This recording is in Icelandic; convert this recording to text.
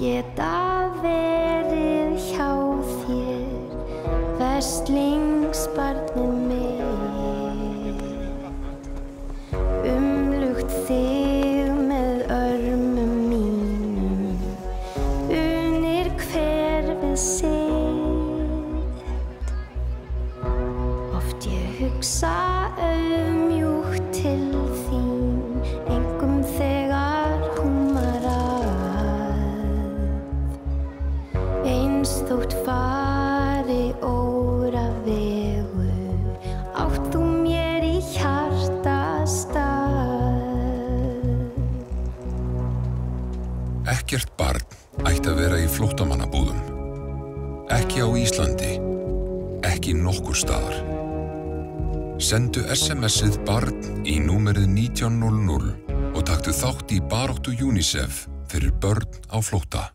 geta verið hjá þér, verslingsbarnið mitt. Umlukt þig með örmum mínum, unir hver við sitt. Oft ég hugsa auðmjúkt til þín, engum þegar húmar að. Eins þótt fari óravegur, átt þú mér í hjartastað. Ekkert barn ætti að vera í flóttamannabúðum. Ekki á Íslandi, ekki nokkur staðar. Sendu SMS-ið barn í númerið 1900 og taktu þátt í baráttu UNICEF fyrir börn á flótta.